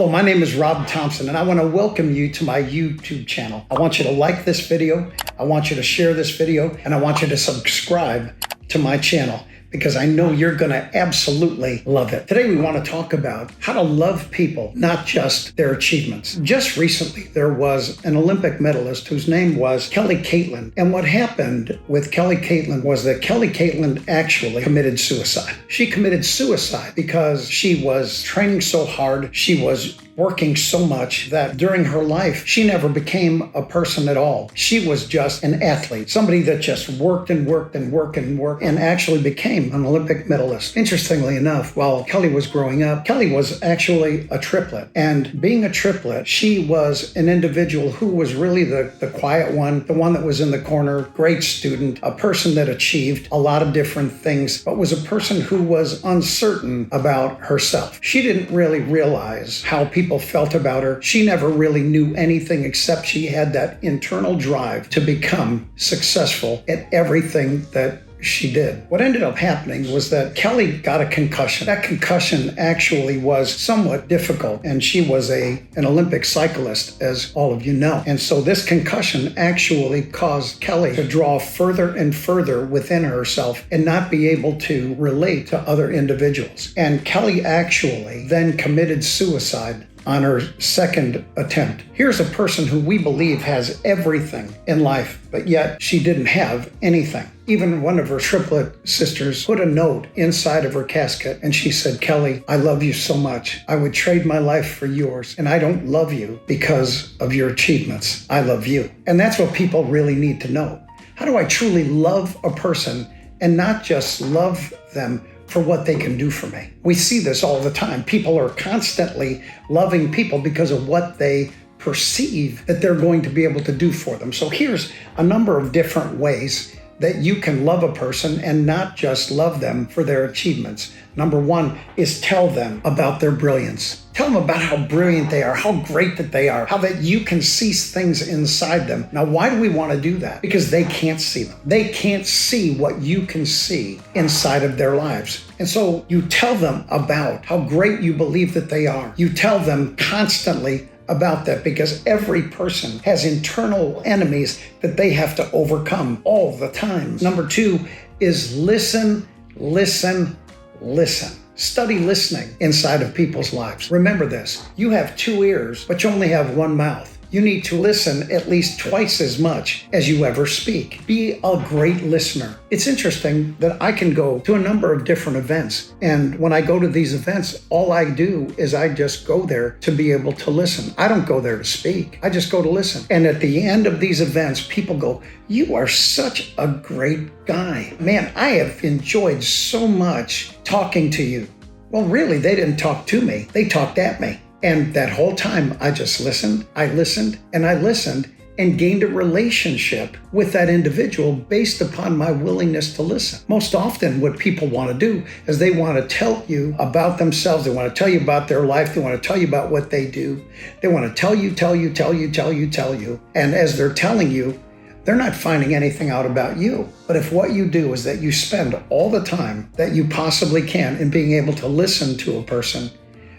Hello, my name is Robb Thompson, and I want to welcome you to my YouTube channel. I want you to like this video, I want you to share this video, and I want you to subscribe to my channel because I know you're going to absolutely love it. Today we want to talk about how to love people, not just their achievements. Just recently, there was an Olympic medalist whose name was Kelly Catlin. And what happened with Kelly Catlin was that Kelly Catlin actually committed suicide. She committed suicide because she was training so hard, she was working so much that during her life, she never became a person at all. She was just an athlete, somebody that just worked and worked and worked and worked and actually became an Olympic medalist. Interestingly enough, while Kelly was growing up, Kelly was actually a triplet. And being a triplet, she was an individual who was really the quiet one, the one that was in the corner, great student, a person that achieved a lot of different things, but was a person who was uncertain about herself. She didn't really realize how people felt about her. She never really knew anything except she had that internal drive to become successful at everything that she did. What ended up happening was that Kelly got a concussion. That concussion actually was somewhat difficult, and she was an Olympic cyclist, as all of you know. And so this concussion actually caused Kelly to draw further and further within herself and not be able to relate to other individuals. And Kelly actually then committed suicide on her second attempt. Here's a person who we believe has everything in life, but yet she didn't have anything. Even one of her triplet sisters put a note inside of her casket and she said, "Kelly, I love you so much. I would trade my life for yours. And I don't love you because of your achievements. I love you." And that's what people really need to know. How do I truly love a person and not just love them for what they can do for me? We see this all the time. People are constantly loving people because of what they perceive that they're going to be able to do for them. So here's a number of different ways that you can love a person and not just love them for their achievements. Number one is tell them about their brilliance. Tell them about how brilliant they are, how great that they are, how that you can see things inside them. Now, why do we want to do that? Because they can't see them. They can't see what you can see inside of their lives. And so you tell them about how great you believe that they are. You tell them constantly about that because every person has internal enemies that they have to overcome all the time. Number two is listen, listen, listen. Study listening inside of people's lives. Remember this, you have 2 ears, but you only have 1 mouth. You need to listen at least twice as much as you ever speak. Be a great listener. It's interesting that I can go to a number of different events. And when I go to these events, all I do is I just go there to be able to listen. I don't go there to speak. I just go to listen. And at the end of these events, people go, "You are such a great guy. Man, I have enjoyed so much talking to you." Well, really, they didn't talk to me. They talked at me. And that whole time, I just listened, I listened, and I listened and gained a relationship with that individual based upon my willingness to listen. Most often, what people want to do is they want to tell you about themselves. They want to tell you about their life. They want to tell you about what they do. They want to tell you. And as they're telling you, they're not finding anything out about you. But if what you do is that you spend all the time that you possibly can in being able to listen to a person,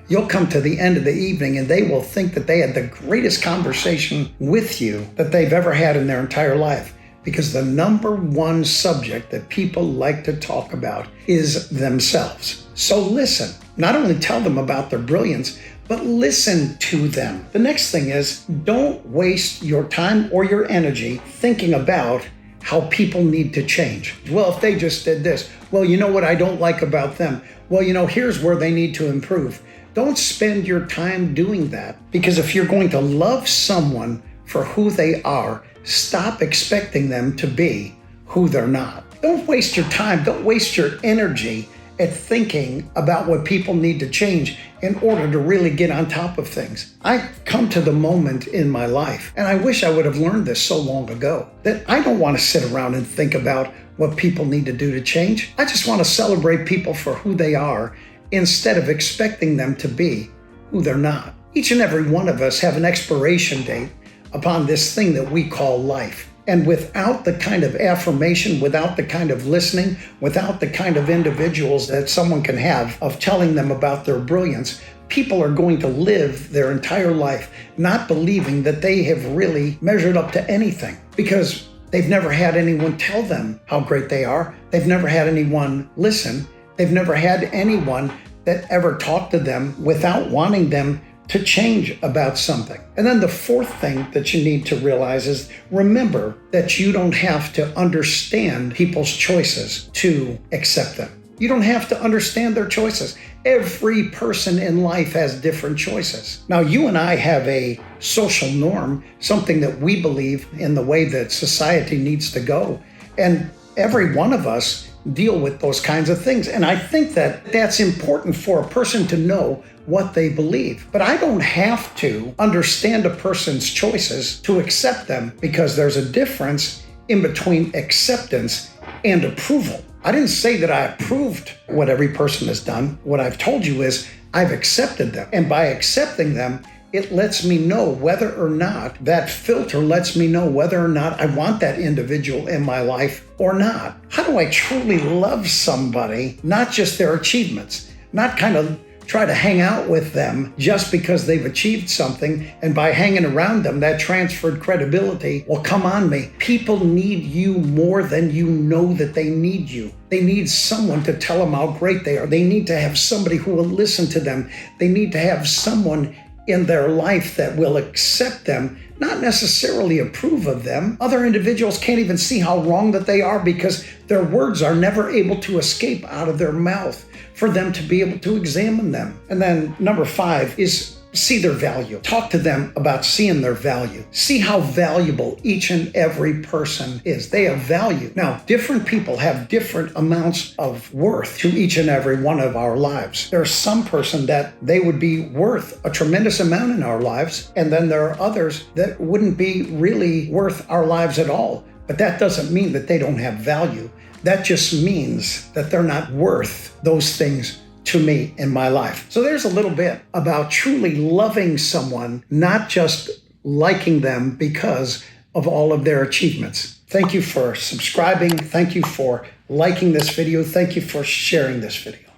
you'll come to the end of the evening and they will think that they had the greatest conversation with you that they've ever had in their entire life. Because the number one subject that people like to talk about is themselves. So listen, not only tell them about their brilliance, but listen to them. The next thing is don't waste your time or your energy thinking about how people need to change. Well, if they just did this, well, you know what I don't like about them? Well, here's where they need to improve. Don't spend your time doing that, because if you're going to love someone for who they are, stop expecting them to be who they're not. Don't waste your time, don't waste your energy at thinking about what people need to change in order to really get on top of things. I've come to the moment in my life, and I wish I would have learned this so long ago, that I don't want to sit around and think about what people need to do to change. I just want to celebrate people for who they are instead of expecting them to be who they're not. Each and every one of us have an expiration date upon this thing that we call life. And without the kind of affirmation, without the kind of listening, without the kind of individuals that someone can have of telling them about their brilliance, people are going to live their entire life not believing that they have really measured up to anything because they've never had anyone tell them how great they are. They've never had anyone listen. They've never had anyone that ever talked to them without wanting them to change about something. And then the fourth thing that you need to realize is remember that you don't have to understand people's choices to accept them. You don't have to understand their choices. Every person in life has different choices. Now, you and I have a social norm, something that we believe in the way that society needs to go. And every one of us deal with those kinds of things. And I think that that's important for a person to know what they believe. But I don't have to understand a person's choices to accept them because there's a difference in between acceptance and approval. I didn't say that I approved what every person has done. What I've told you is I've accepted them. And by accepting them, it lets me know whether or not, that filter lets me know whether or not I want that individual in my life or not. How do I truly love somebody, not just their achievements, not kind of try to hang out with them just because they've achieved something, and by hanging around them, that transferred credibility will come on me. People need you more than you know that they need you. They need someone to tell them how great they are. They need to have somebody who will listen to them. They need to have someone in their life that will accept them, not necessarily approve of them. Other individuals can't even see how wrong that they are because their words are never able to escape out of their mouth for them to be able to examine them. And then number 5 is see their value. Talk to them about seeing their value. See how valuable each and every person is. They have value. Now, different people have different amounts of worth to each and every one of our lives. There's some person that they would be worth a tremendous amount in our lives, and then there are others that wouldn't be really worth our lives at all. But that doesn't mean that they don't have value. That just means that they're not worth those things to me in my life. So there's a little bit about truly loving someone, not just liking them because of all of their achievements. Thank you for subscribing. Thank you for liking this video. Thank you for sharing this video.